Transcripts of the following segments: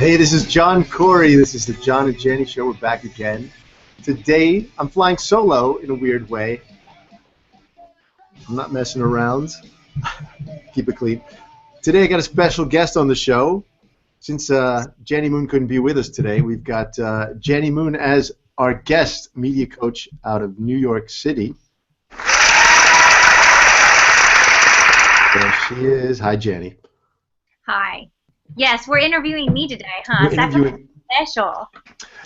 Hey, this is John Corey. This is the John and Jani Show. We're back again. Today, I'm flying solo in a weird way. I'm not messing around. Keep it clean. Today, I got a special guest on the show. Since Jani Moon couldn't be with us today, we've got Jani Moon as our guest media coach out of New York City. There she is. Hi, Jani. Hi. Yes, we're interviewing me today, huh? We're interviewing... That's special.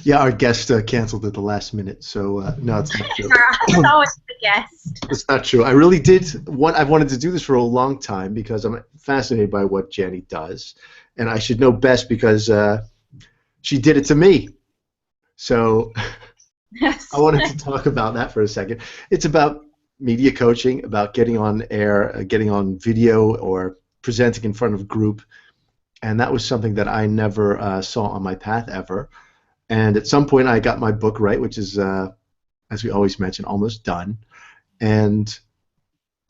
Yeah, our guest canceled at the last minute, so no, it's not true. It's always the guest. It's not true. I really did. I've wanted to do this for a long time because I'm fascinated by what Jani does, and I should know best because she did it to me. So I wanted to talk about that for a second. It's about media coaching, about getting on air, getting on video, or presenting in front of a group. And that was something that I never saw on my path ever. And at some point I got my book right, which is, as we always mention, almost done. And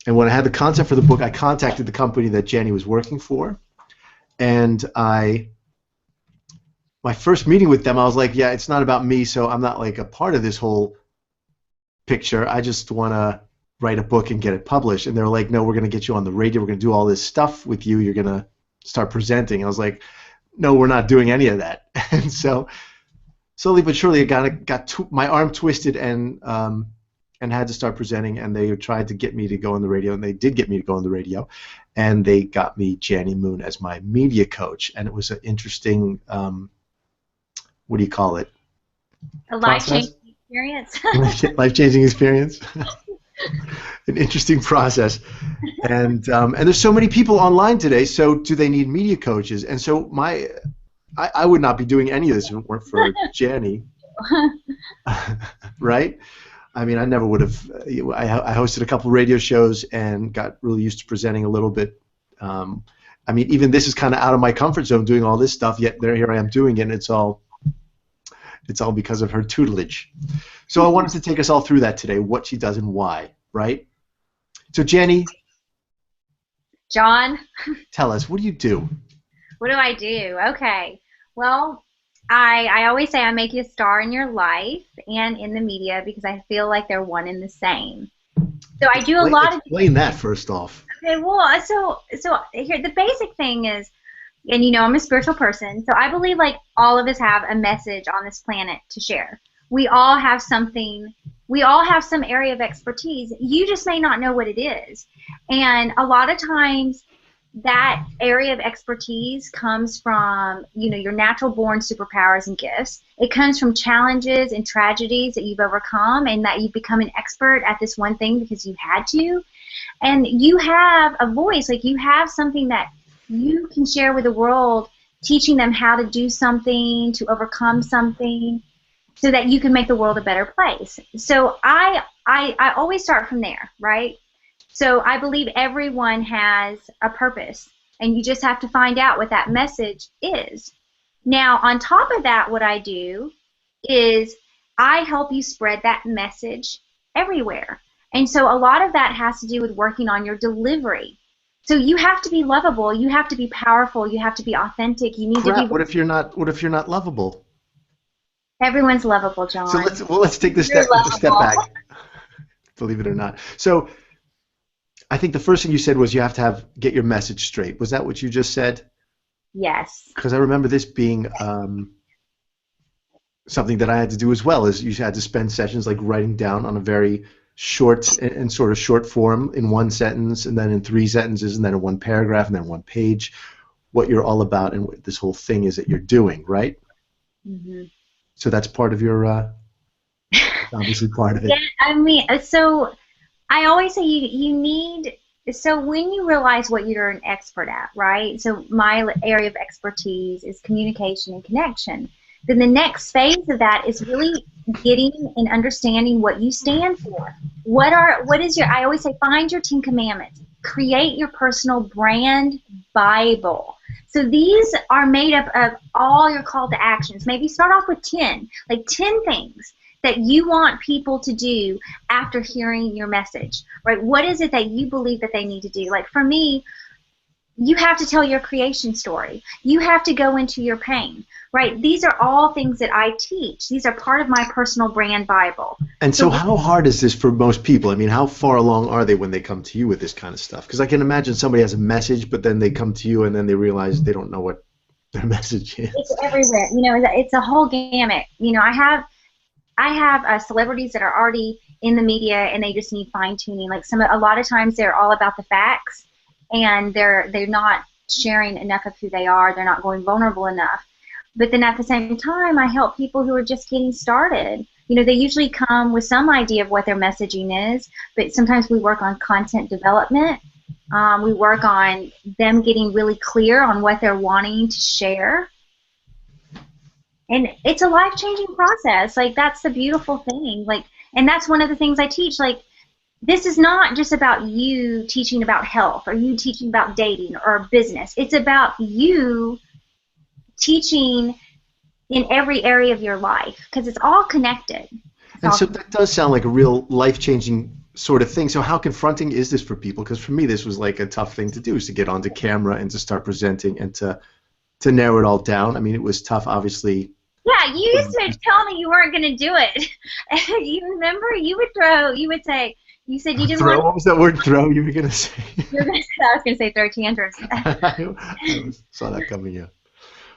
when I had the concept for the book, I contacted the company that Jani was working for. And my first meeting with them, I was like, yeah, it's not about me, so I'm not like a part of this whole picture. I just want to write a book and get it published. And they were like, no, we're going to get you on the radio. We're going to do all this stuff with you. You're going to start presenting. I was like, no, we're not doing any of that. And so slowly but surely I got my arm twisted and had to start presenting, and they tried to get me to go on the radio, and they did get me to go on the radio, and they got me Jani Moon as my media coach, and it was an interesting, what do you call it? A life-changing experience. Life-changing experience. An interesting process, and there's so many people online today. So do they need media coaches? And so I would not be doing any of this if it weren't for Jani, right? I mean, I never would have. I hosted a couple radio shows and got really used to presenting a little bit. I mean, even this is kind of out of my comfort zone, doing all this stuff. Yet here I am doing it, and it's all because of her tutelage. So I wanted to take us all through that today, what she does and why, right? So Jani. John. Tell us, what do you do? What do I do? Okay. Well, I always say I make you a star in your life and in the media because I feel like they're one and the same. So I do a lot of... Explain that first off. Okay, well, so here, the basic thing is, and you know I'm a spiritual person, so I believe like all of us have a message on this planet to share. We all have something, we all have some area of expertise. You just may not know what it is. And a lot of times that area of expertise comes from, you know, your natural born superpowers and gifts. It comes from challenges and tragedies that you've overcome and that you've become an expert at this one thing because you had to. And you have a voice, like you have something that you can share with the world, teaching them how to do something, to overcome something, so that you can make the world a better place. So I always start from there, right? So I believe everyone has a purpose, and you just have to find out what that message is. Now, on top of that, what I do is I help you spread that message everywhere. And so a lot of that has to do with working on your delivery. So you have to be lovable, you have to be powerful, you have to be authentic. You need to be. What if you're not lovable? Everyone's lovable, John. So let's take this step back. Believe it or not. So I think the first thing you said was you have to get your message straight. Was that what you just said? Yes. Because I remember this being something that I had to do as well. Is you had to spend sessions like writing down on a very short and sort of short form in one sentence, and then in 3 sentences, and then in 1 paragraph, and then 1 page, what you're all about and what this whole thing is that you're doing, right? Mm-hmm. So that's part of your, obviously part of it. Yeah, I mean, so I always say you need, so when you realize what you're an expert at, right? So my area of expertise is communication and connection. Then the next phase of that is really getting and understanding what you stand for. What is your, I always say, find your 10 commandments. Create your personal brand Bible. So these are made up of all your call to actions. Maybe start off with 10, like 10 things that you want people to do after hearing your message, right? What is it that you believe that they need to do? Like for me, You have to tell your creation story. You have to go into your pain, right? These are all things that I teach. These are part of my personal brand Bible. And so how hard is this for most people? I mean, how far along are they when they come to you with this kind of stuff? Because I can imagine somebody has a message, but then they come to you and then they realize they don't know what their message It's is. everywhere. It's a whole gamut. I have celebrities that are already in the media and they just need fine tuning. Like a lot of times they're all about the facts and they're not sharing enough of who they are. They're not going vulnerable enough. But then at the same time, I help people who are just getting started. They usually come with some idea of what their messaging is, but sometimes we work on content development. We work on them getting really clear on what they're wanting to share. And it's a life-changing process. Like, that's the beautiful thing. Like, and that's one of the things I teach. Like, this is not just about you teaching about health or you teaching about dating or business. It's about you teaching in every area of your life because it's all connected. And so that does sound like a real life-changing sort of thing. So how confronting is this for people? Because for me, this was like a tough thing to do, is to get onto camera and to start presenting and to narrow it all down. I mean, it was tough, obviously. Yeah, you used to tell me you weren't going to do it. You remember? You would say, you said you didn't Throw? want What was that word, throw, you were going to say? I was going to say throw tantrums. I saw that coming, yeah.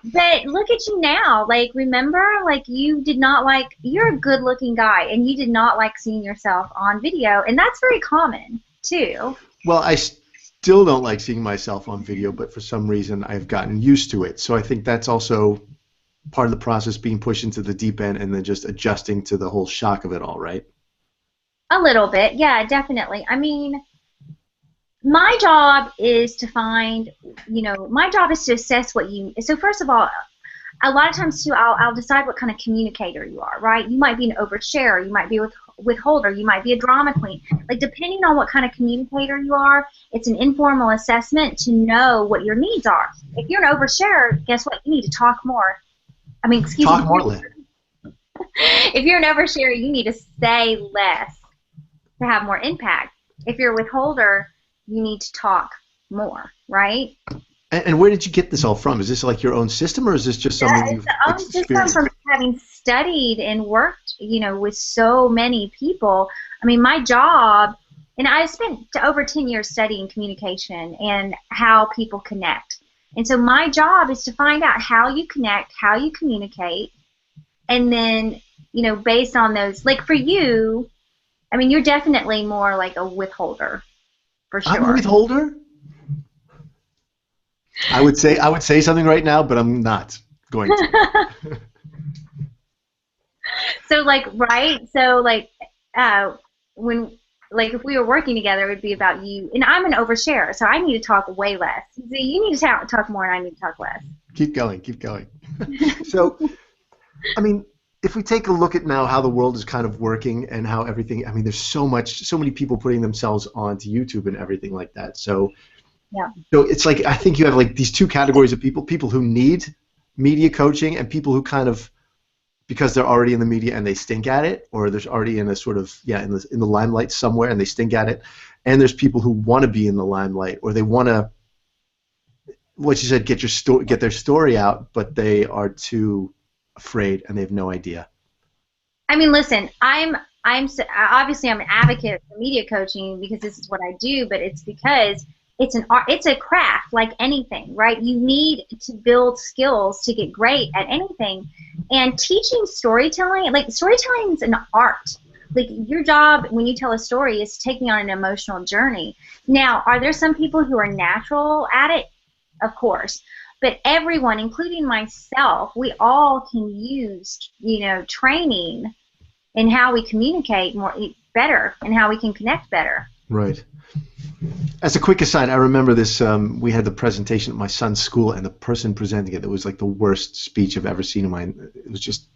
But look at you now. Like, remember, like, you're a good-looking guy, and you did not like seeing yourself on video, and that's very common, too. Well, I still don't like seeing myself on video, but for some reason I've gotten used to it. So I think that's also part of the process, being pushed into the deep end and then just adjusting to the whole shock of it all, right? A little bit, yeah, definitely. I mean, my job is to assess so first of all, a lot of times too, I'll decide what kind of communicator you are, right? You might be an oversharer, you might be a withholder, you might be a drama queen. Like, depending on what kind of communicator you are, it's an informal assessment to know what your needs are. If you're an oversharer, guess what? You need to talk more. I mean, excuse me. Talk more, Lynn. If you're an oversharer, you need to say less to have more impact. If you're a withholder, you need to talk more, right? And where did you get this all from? Is this like your own system, or is this just something you've It's the own experienced? system from having studied and worked, with so many people. I mean, my job, and I spent over 10 years studying communication and how people connect. And so my job is to find out how you connect, how you communicate, and then, based on those, like for you, I mean, you're definitely more like a withholder, for sure. I'm a withholder? I would say something right now, but I'm not going to. So if we were working together, it would be about you. And I'm an oversharer, so I need to talk way less. So you need to talk more, and I need to talk less. Keep going. So, I mean, if we take a look at now how the world is kind of working and how everything, I mean, there's so many people putting themselves onto YouTube and everything like that. So, yeah. So it's like, I think you have like these two categories of people who need media coaching and people who kind of, because they're already in the media and they stink at it, or there's already in a sort of, in the limelight somewhere and they stink at it. And there's people who want to be in the limelight, or they want to, what you said, get their story out, but they are too afraid and they have no idea. I mean, listen, obviously I'm an advocate for media coaching because this is what I do, but it's because it's an art, it's a craft like anything, right? You need to build skills to get great at anything. And teaching storytelling, like storytelling is an art. Like, your job when you tell a story is to take me on an emotional journey. Now, are there some people who are natural at it? Of course. But everyone, including myself, we all can use, training in how we communicate better and how we can connect better. Right. As a quick aside, I remember this, we had the presentation at my son's school, and the person presenting it was like the worst speech I've ever seen in my, it was just,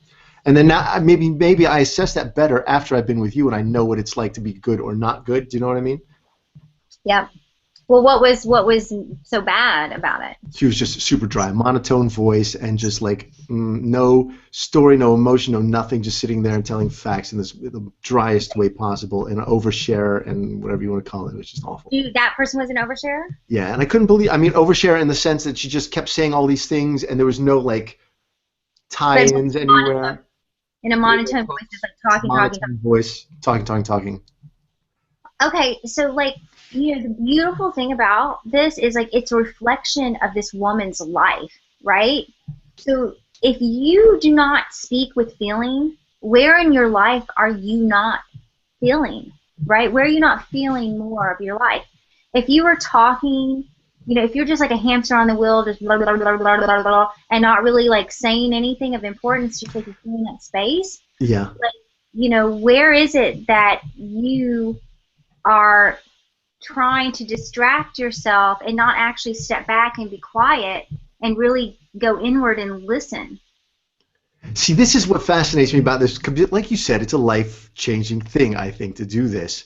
and then now maybe I assess that better after I've been with you and I know what it's like to be good or not good. Do you know what I mean? Yeah. Well, what was so bad about it? She was just super dry, monotone voice, and just like no story, no emotion, no nothing, just sitting there and telling facts in the driest way possible, and an overshare and whatever you want to call it. It was just awful. That person was an oversharer? Yeah, and I couldn't believe. I mean, overshare in the sense that she just kept saying all these things, and there was no like But tie-ins anywhere. in a monotone voice, just like talking, talking, Monotone voice, talking. Okay, so like, the beautiful thing about this is like it's a reflection of this woman's life, right? So if you do not speak with feeling, where in your life are you not feeling, right? Where are you not feeling more of your life? If you were talking, if you're just like a hamster on the wheel, just blah, blah, blah, blah, blah, blah, and not really like saying anything of importance, just like you're filling that space, Yeah. like, where is it that you are trying to distract yourself and not actually step back and be quiet and really go inward and listen? See, this is what fascinates me about this. Like you said, it's a life-changing thing, I think, to do this.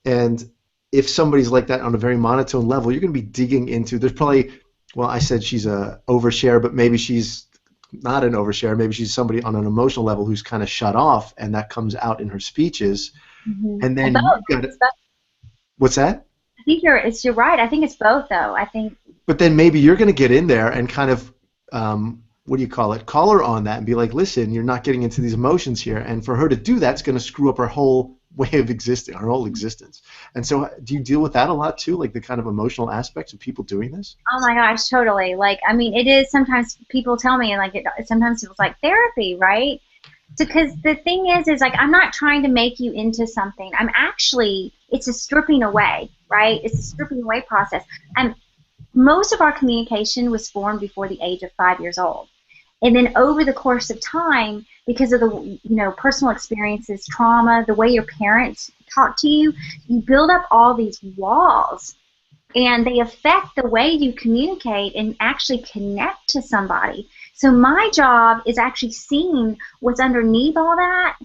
And if somebody's like that on a very monotone level, you're going to be digging into. There's probably, well, I said she's a overshare, but maybe she's not an overshare. Maybe she's somebody on an emotional level who's kind of shut off, and that comes out in her speeches. Mm-hmm. And then what's that? I think you're right. I think it's both, though. I think. But then maybe you're going to get in there and kind of, what do you call it? Call her on that and be like, listen, you're not getting into these emotions here. And for her to do that, it's going to screw up her whole way of existing, her whole existence. And so, do you deal with that a lot too, like the kind of emotional aspects of people doing this? Oh my gosh, totally. Like, I mean, it is sometimes people tell me, like, sometimes it's like therapy, right? Because the thing is like, I'm not trying to make you into something. I'm actually, it's a stripping away, right? It's a stripping away process. And most of our communication was formed before the age of 5 years old. And then over the course of time, because of the personal experiences, trauma, the way your parents talk to you, you build up all these walls, and they affect the way you communicate and actually connect to somebody. So my job is actually seeing what's underneath all that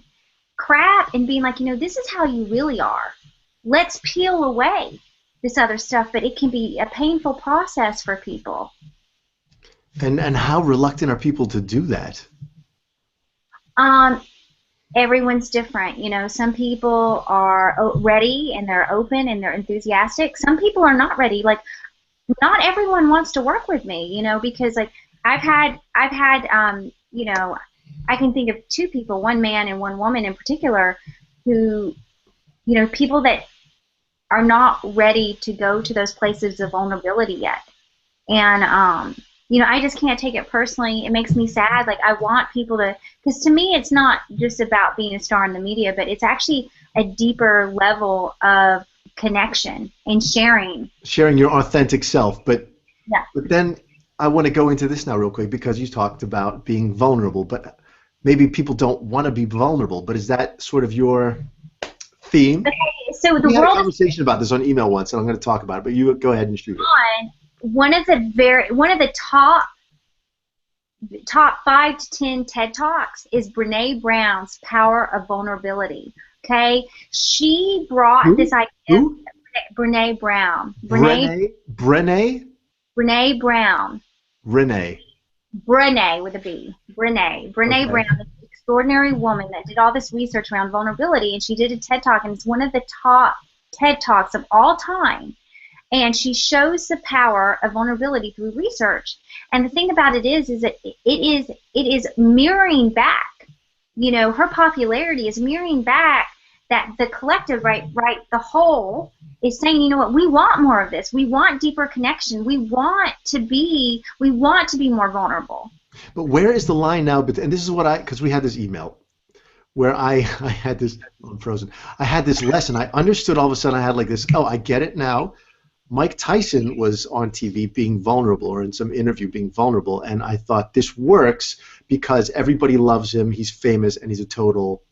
crap and being like, this is how you really are. Let's peel away this other stuff, but it can be a painful process for people. And how reluctant are people to do that? Everyone's different. Some people are ready and they're open and they're enthusiastic. Some people are not ready. Like, not everyone wants to work with me, because like I've had I can think of two people, one man and one woman in particular, who, people that are not ready to go to those places of vulnerability yet. And I just can't take it personally. It makes me sad. Like, I want people to, because to me it's not just about being a star in the media, but it's actually a deeper level of connection and sharing. Sharing your authentic self. But yeah. But then I want to go into this now real quick, because you talked about being vulnerable, but maybe people don't want to be vulnerable. But is that sort of your theme? Okay, so we had a conversation about this on email once, and I'm going to talk about it. But you go ahead and shoot it. One of the top 5 to 10 TED Talks is Brene Brown's Power of Vulnerability. Okay, she brought this idea. Who? Brene Brown. Brene Brown. Brene with a B. Brene Brown, this extraordinary woman that did all this research around vulnerability, and she did a TED Talk, and it's one of the top TED Talks of all time. And she shows the power of vulnerability through research. And the thing about it is that it is mirroring back. Her popularity is mirroring back that the collective, right, the whole is saying, we want more of this. We want deeper connection. We want to be more vulnerable. But where is the line now? And this is what because we had this email where I had this, I'm frozen. I had this lesson. I understood all of a sudden. I had like this, I get it now. Mike Tyson was on TV being vulnerable, or in some interview being vulnerable, and I thought this works because everybody loves him, he's famous, and he's a total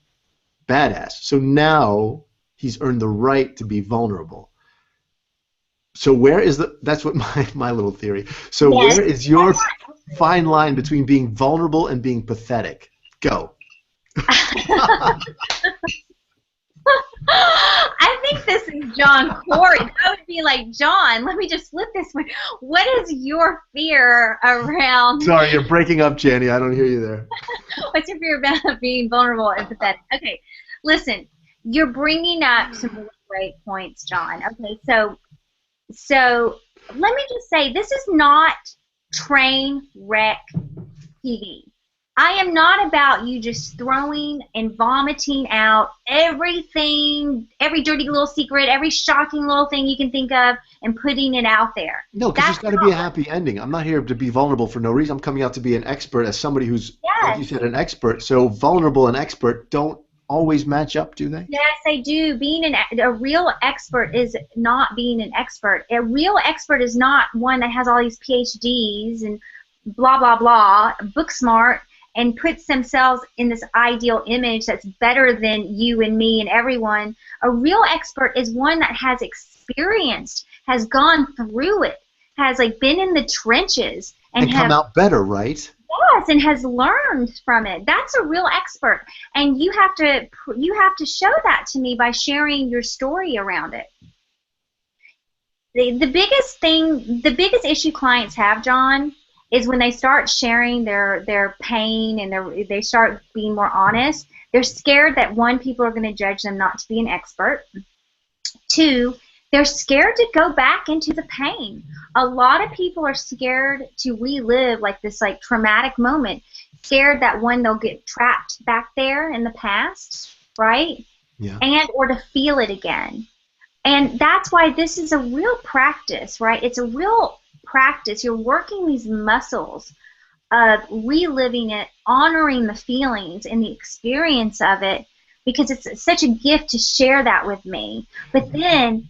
badass. So now he's earned the right to be vulnerable. So where is that's what my little theory. So yes. Where is your fine line between being vulnerable and being pathetic? Go. I think this is John Corey. I would be like, John, let me just flip this way. What is your fear around? Sorry, you're breaking up, Jani. I don't hear you there. What's your fear about being vulnerable and empathetic? Okay, listen, you're bringing up some really great points, John. Okay, so let me just say, this is not train wreck TV. I am not about you just throwing and vomiting out everything, every dirty little secret, every shocking little thing you can think of, and putting it out there. No, because there's got to be a happy ending. I'm not here to be vulnerable for no reason. I'm coming out to be an expert as somebody who's, like you said, an expert. So vulnerable and expert don't always match up, do they? Yes, they do. Being a real expert is not being an expert. A real expert is not one that has all these PhDs and blah, blah, blah, book smart, and puts themselves in this ideal image that's better than you and me and everyone. A real expert is one that has experienced, has gone through it, has like been in the trenches and come out better, right? Yes, and has learned from it. That's a real expert, and you have to show that to me by sharing your story around it. The biggest issue clients have, John, is when they start sharing their pain and they start being more honest. They're scared that, one, people are going to judge them not to be an expert. Two, they're scared to go back into the pain. A lot of people are scared to relive like this like traumatic moment, scared that, one, they'll get trapped back there in the past, right? Yeah. And or to feel it again. And that's why this is a real practice, right? It's a real practice. You're working these muscles of reliving it, honoring the feelings and the experience of it, because it's such a gift to share that with me. But then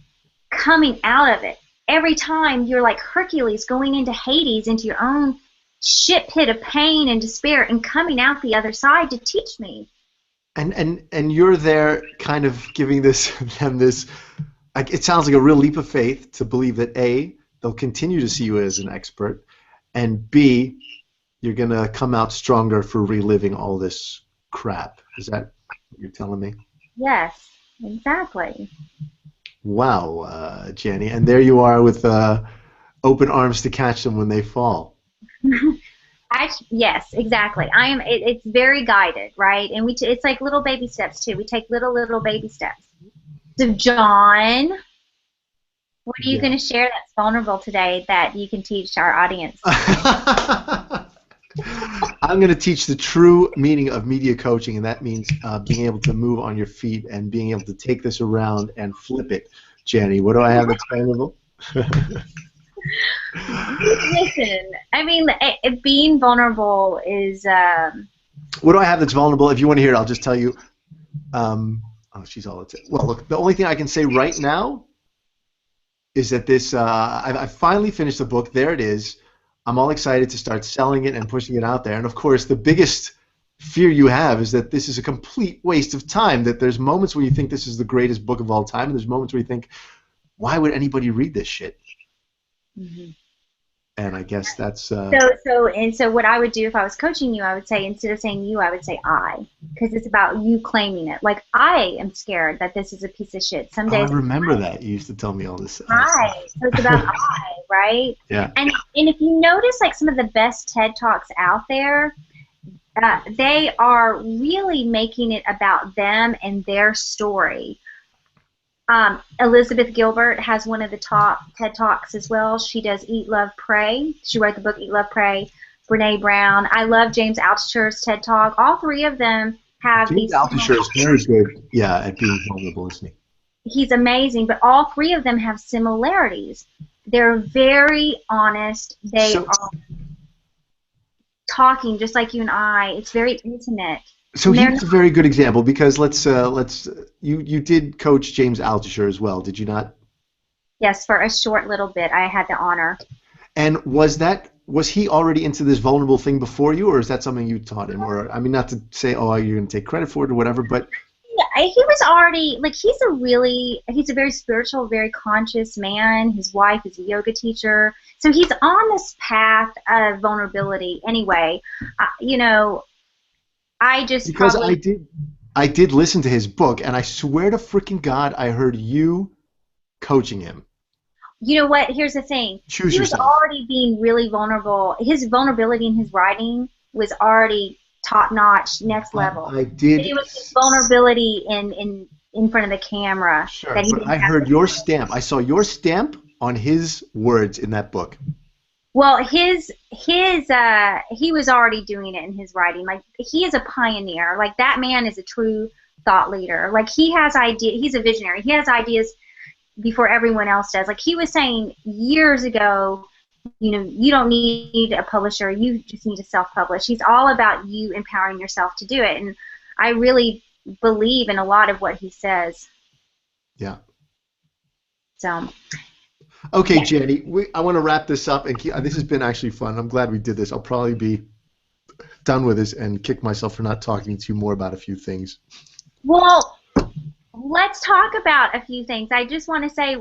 coming out of it, every time you're like Hercules going into Hades, into your own shit pit of pain and despair, and coming out the other side to teach me. And you're there kind of giving them this, it sounds like a real leap of faith to believe that A, they'll continue to see you as an expert, and B, you're going to come out stronger for reliving all this crap. Is that what you're telling me? Yes, exactly. Wow, Jani. And there you are with open arms to catch them when they fall. Yes, exactly. It's very guided, right? And it's like little baby steps, too. We take little baby steps. So, John, what are you going to share that's vulnerable today that you can teach our audience? I'm going to teach the true meaning of media coaching, and that means being able to move on your feet and being able to take this around and flip it. Jani, what do I have that's vulnerable? Listen, I mean, being vulnerable is... What do I have that's vulnerable? If you want to hear it, I'll just tell you. Oh, she's all it's... Well, look, the only thing I can say right now is that this... I finally finished the book. There it is. I'm all excited to start selling it and pushing it out there. And, of course, the biggest fear you have is that this is a complete waste of time, that there's moments where you think this is the greatest book of all time, and there's moments where you think, why would anybody read this shit? Mm-hmm. And I guess that's... So what I would do if I was coaching you, I would say, instead of saying you, I would say I, because it's about you claiming it. Like, I am scared that this is a piece of shit. Some days... I remember that. You used to tell me all this. Right. So it's about I, right? Yeah. And if you notice, like, some of the best TED Talks out there, they are really making it about them and their story. Elizabeth Gilbert has one of the top TED Talks as well. She does Eat, Love, Pray. She wrote the book Eat, Love, Pray. Brene Brown. I love James Altucher's TED Talk. All three of them have James Altucher is very good, at being vulnerable, isn't he? He's amazing, but all three of them have similarities. They're very honest. They are talking just like you and I. It's very intimate. So he's a very good example, because you did coach James Altucher as well, did you not? Yes, for a short little bit. I had the honor. And was he already into this vulnerable thing before you, or is that something you taught him? Or, I mean, not to say, oh, you're going to take credit for it or whatever, but... Yeah, he was already, like, he's a very spiritual, very conscious man. His wife is a yoga teacher. So he's on this path of vulnerability anyway. I I did listen to his book, and I swear to freaking God, I heard you coaching him. You know what? Here's the thing. Choose He was yourself. already being really vulnerable. His vulnerability in his writing was already top notch, next level. I But did. it was his vulnerability in front of the camera Sure, that he but didn't I have. heard your stamp. I saw your stamp on his words in that book. Well, he was already doing it in his writing. Like, he is a pioneer. Like, that man is a true thought leader. Like, he has he's a visionary. He has ideas before everyone else does. Like, he was saying years ago, you don't need a publisher. You just need to self-publish. He's all about you empowering yourself to do it. And I really believe in a lot of what he says. Yeah. So. Okay, Yeah. Jani, I want to wrap this up, and this has been actually fun. I'm glad we did this. I'll probably be done with this and kick myself for not talking to you more about a few things. Well, let's talk about a few things. I do want to say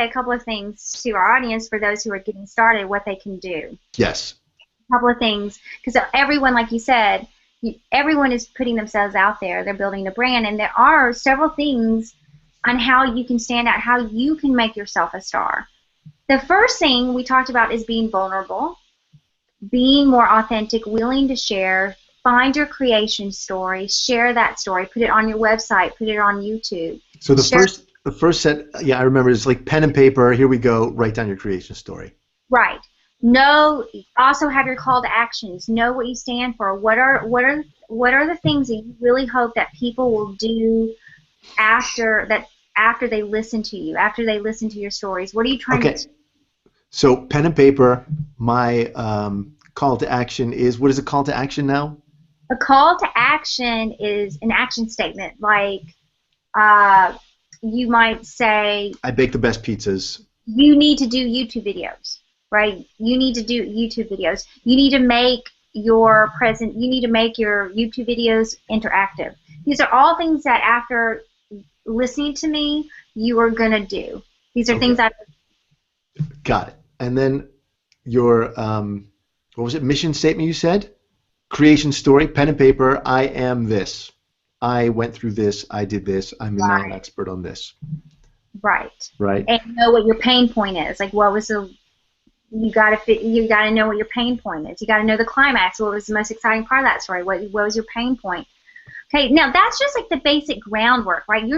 a couple of things to our audience for those who are getting started, what they can do. Yes. A couple of things, because everyone, like you said, everyone is putting themselves out there. They're building a brand, and there are several things on how you can stand out, how you can make yourself a star. The first thing we talked about is being vulnerable, being more authentic, willing to share, find your creation story, share that story, put it on your website, put it on YouTube. So the first set, yeah, I remember, it's like pen and paper. Here we go. Write down your creation story. Right. Also have your call to actions. Know what you stand for. What are the things that you really hope that people will do after they listen to you, after they listen to your stories? What are you trying to? So pen and paper. My call to action is, what is a call to action now? A call to action is an action statement. Like, you might say, I bake the best pizzas. You need to do YouTube videos, right? You need to do YouTube videos. You need to make your YouTube videos interactive. These are all things that after listening to me, you are going to do. These are things Got it. And then your, what was it, mission statement you said? Creation story, pen and paper, I am this. I went through this, I did this, I'm now an expert on this. Right. Right. And know what your pain point is. Like, you gotta know what your pain point is. You gotta know the climax. What was the most exciting part of that story? What was your pain point? Okay, now that's just like the basic groundwork, right?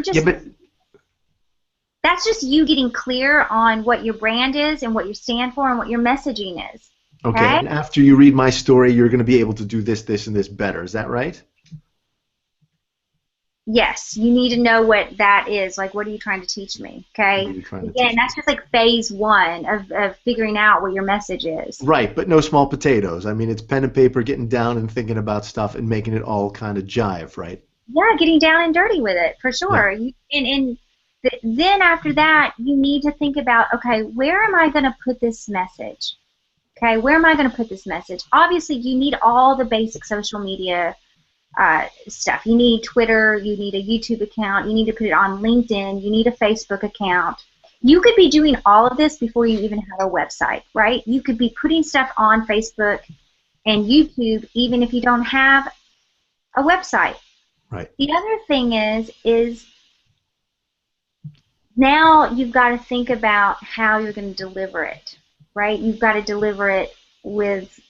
That's just you getting clear on what your brand is and what you stand for and what your messaging is. Okay, and after you read my story, you're going to be able to do this, this, and this better. Is that right? Yes, you need to know what that is. Like, what are you trying to teach me? Okay? Again, that's just like phase one of figuring out what your message is. Right, but no small potatoes. I mean, it's pen and paper, getting down and thinking about stuff and making it all kind of jive, right? Yeah, getting down and dirty with it, for sure. Yeah. Then after that, you need to think about, okay, where am I going to put this message? Okay, where am I going to put this message? Obviously, you need all the basic social media stuff. You need Twitter, you need a YouTube account, you need to put it on LinkedIn, you need a Facebook account. You could be doing all of this before you even have a website, right? You could be putting stuff on Facebook and YouTube even if you don't have a website. Right. The other thing is now you've got to think about how you're going to deliver it, right? You've got to deliver it with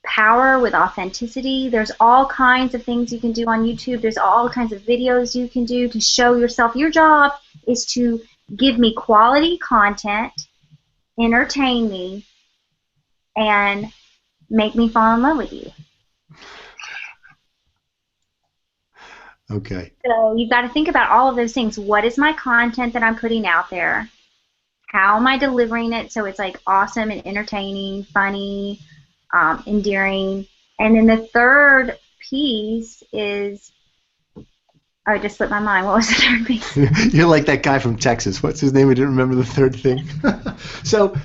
power, with authenticity. There's all kinds of things you can do on YouTube. There's all kinds of videos you can do to show yourself. Your job is to give me quality content, entertain me, and make me fall in love with you. Okay. So you've got to think about all of those things. What is my content that I'm putting out there? How am I delivering it so it's like awesome and entertaining, funny, endearing? And then the third piece is, oh, it just slipped my mind. What was the third piece? You're like that guy from Texas. What's his name? I didn't remember the third thing. So,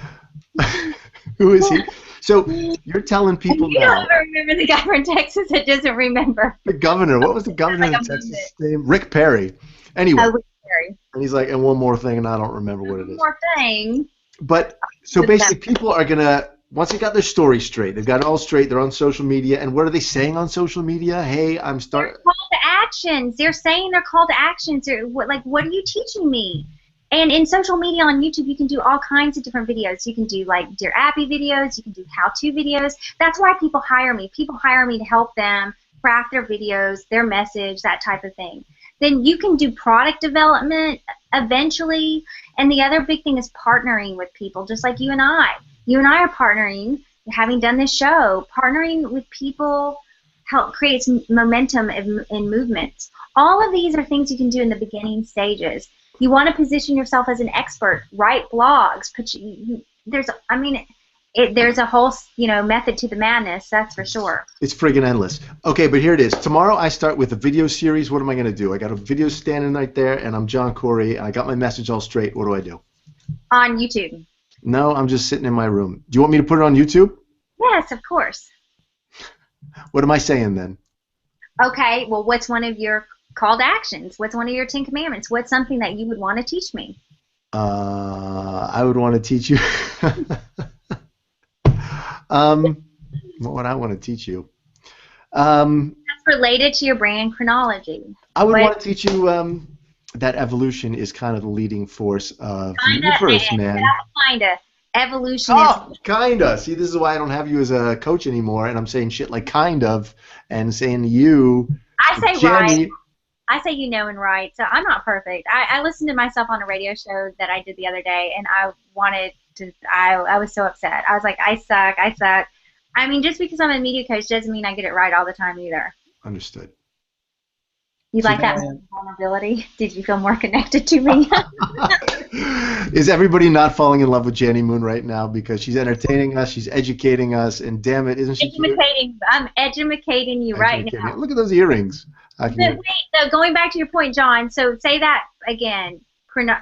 who is he? So you're telling people you now. don't ever remember the guy from Texas that doesn't remember. The governor. What was the governor of Texas' name? Rick Perry. Anyway. Rick Perry. And he's like, and one more thing, and I don't remember what it is. One more thing. But so basically, people are gonna once they got their story straight, they've got it all straight, they're on social media, and what are they saying on social media? Hey, I'm starting. They're call to actions. They're saying they're call to actions. What are you teaching me? And in social media on YouTube, you can do all kinds of different videos. You can do like Dear Abby videos. You can do how-to videos. That's why people hire me. People hire me to help them craft their videos, their message, that type of thing. Then you can do product development eventually. And the other big thing is partnering with people, just like you and I. You and I are partnering, having done this show. Partnering with people creates momentum and movement. All of these are things you can do in the beginning stages. You want to position yourself as an expert. Write blogs. There's a whole method to the madness. That's for sure. It's friggin' endless. Okay, but here it is. Tomorrow I start with a video series. What am I going to do? I got a video standing right there, and I'm John Corey. I got my message all straight. What do I do? On YouTube. No, I'm just sitting in my room. Do you want me to put it on YouTube? Yes, of course. What am I saying then? Okay, well, what's one of your call to actions? What's one of your 10 commandments? What's something that you would want to teach me? I would want to teach you. What would I want to teach you? That's related to your brand chronology. I would want to teach you that evolution is kind of the leading force of the universe, man. Kinda. Evolution is... kinda. See, this is why I don't have you as a coach anymore, and I'm saying shit like kind of, and saying to you... I say Jenny, right. I say and right, so I'm not perfect. I listened to myself on a radio show that I did the other day, and I was so upset. I was like, I suck. I mean, just because I'm a media coach doesn't mean I get it right all the time either. Understood. You like that vulnerability? Did you feel more connected to me? Is everybody not falling in love with Jani Moon right now because she's entertaining us, she's educating us, and damn it, isn't she cute? I'm educating you right now. Look at those earrings. Going back to your point, John, so say that again.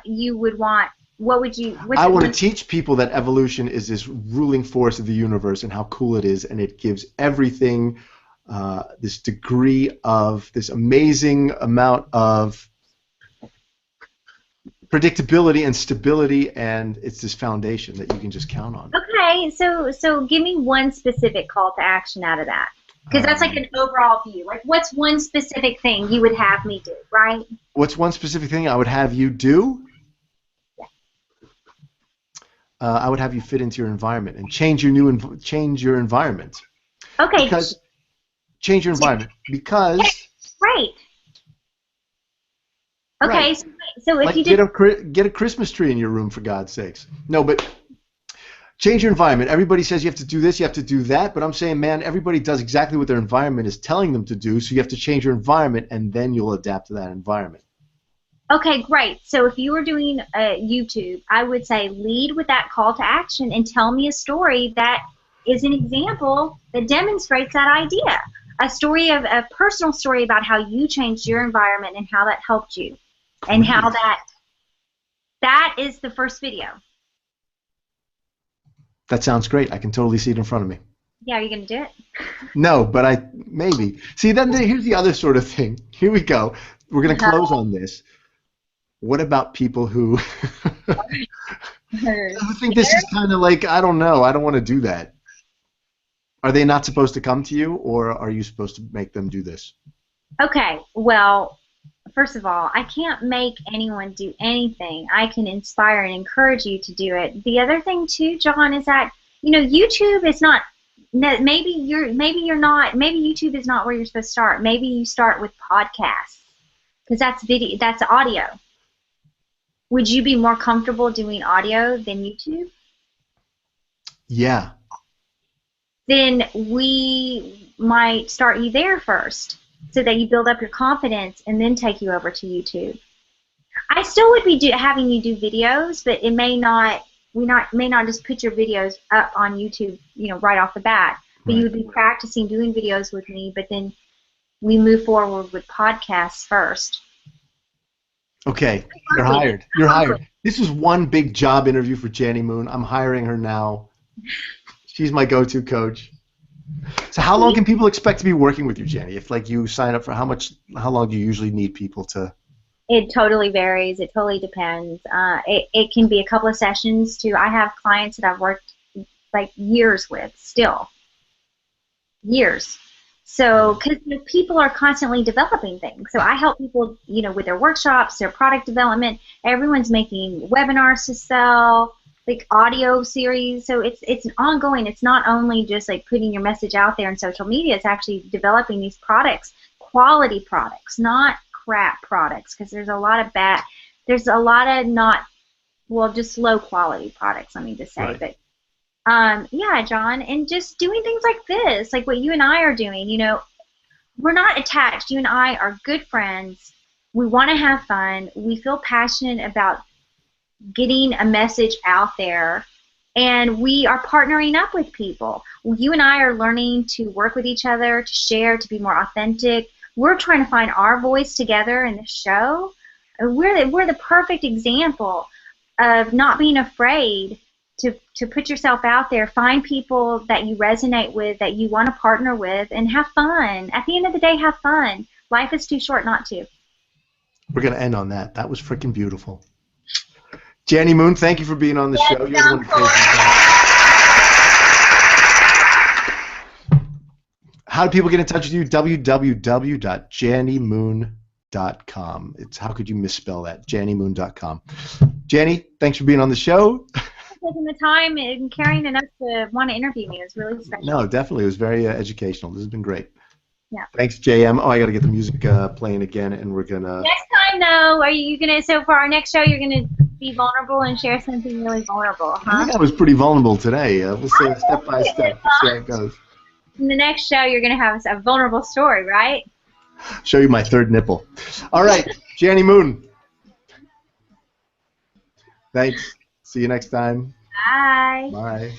You would want, what would you... I want to teach people that evolution is this ruling force of the universe and how cool it is, and it gives everything this degree of, this amazing amount of predictability and stability, and it's this foundation that you can just count on. Okay, so give me one specific call to action out of that. Because that's like an overall view. Like, what's one specific thing you would have me do, right? What's one specific thing I would have you do? Yeah. I would have you fit into your environment and change your environment. Okay. Change your environment because. Right. Okay. Right. So if like you did get a Christmas tree in your room, for God's sakes. No, but. Change your environment. Everybody says you have to do this, you have to do that, but I'm saying, man, everybody does exactly what their environment is telling them to do, so you have to change your environment, and then you'll adapt to that environment. Okay, great. So if you were doing YouTube, I would say lead with that call to action and tell me a story that is an example that demonstrates that idea. A personal story about how you changed your environment and how that helped you. Great. And how that is the first video. That sounds great. I can totally see it in front of me. Yeah, are you going to do it? No, but maybe. See, then here's the other sort of thing. Here we go. We're going to close on this. What about people who think this is kind of like, I don't know, I don't want to do that. Are they not supposed to come to you, or are you supposed to make them do this? Okay, well, first of all, I can't make anyone do anything. I can inspire and encourage you to do it. The other thing too, John, is that YouTube is not. Maybe YouTube is not where you're supposed to start. Maybe you start with podcasts because that's video. That's audio. Would you be more comfortable doing audio than YouTube? Yeah. Then we might start you there first, so that you build up your confidence and then take you over to YouTube. I still would be having you do videos, but it may not. We may not just put your videos up on YouTube, right off the bat. But you would be practicing doing videos with me, but then we move forward with podcasts first. Okay, you're hired. You're hired. This is one big job interview for Jani Moon. I'm hiring her now. She's my go-to coach. So how long can people expect to be working with you, Jani? If you sign up for how long do you usually need people to? It totally varies. It totally depends. It can be a couple of sessions too. I have clients that I've worked like years with still. Years. So, because people are constantly developing things. So I help people, with their workshops, their product development. Everyone's making webinars to sell, like audio series. So it's ongoing. It's not only just like putting your message out there in social media. It's actually developing these products, quality products, not crap products. Because there's a lot of not, well, just low quality products. Let me just say, Right. but. Yeah, John, and just doing things like this, like what you and I are doing, we're not attached. You and I are good friends. We want to have fun. We feel passionate about getting a message out there, and we are partnering up with people. You and I are learning to work with each other, to share, to be more authentic. We're trying to find our voice together in the show. We're the perfect example of not being afraid to put yourself out there, find people that you resonate with, that you want to partner with, and have fun. At the end of the day, have fun. Life is too short not to. We're going to end on that. That was freaking beautiful. Jani Moon, thank you for being on the show. You're the one who created that. How do people get in touch with you? www.janimoon.com. It's how could you misspell that? janimoon.com. Jani, thanks for being on the show. Taking the time and caring enough to want to interview me. It was really special. No, definitely. It was very educational. This has been great. Yeah. Thanks, JM. Oh, I got to get the music playing again, and we're going to... Next time, though, are you going to, so for our next show, you're going to be vulnerable and share something really vulnerable, huh? I think I was pretty vulnerable today. We'll say step by step. See how it goes. In the next show, you're going to have a vulnerable story, right? Show you my third nipple. All right, Jani Moon. Thanks. See you next time. Bye. Bye.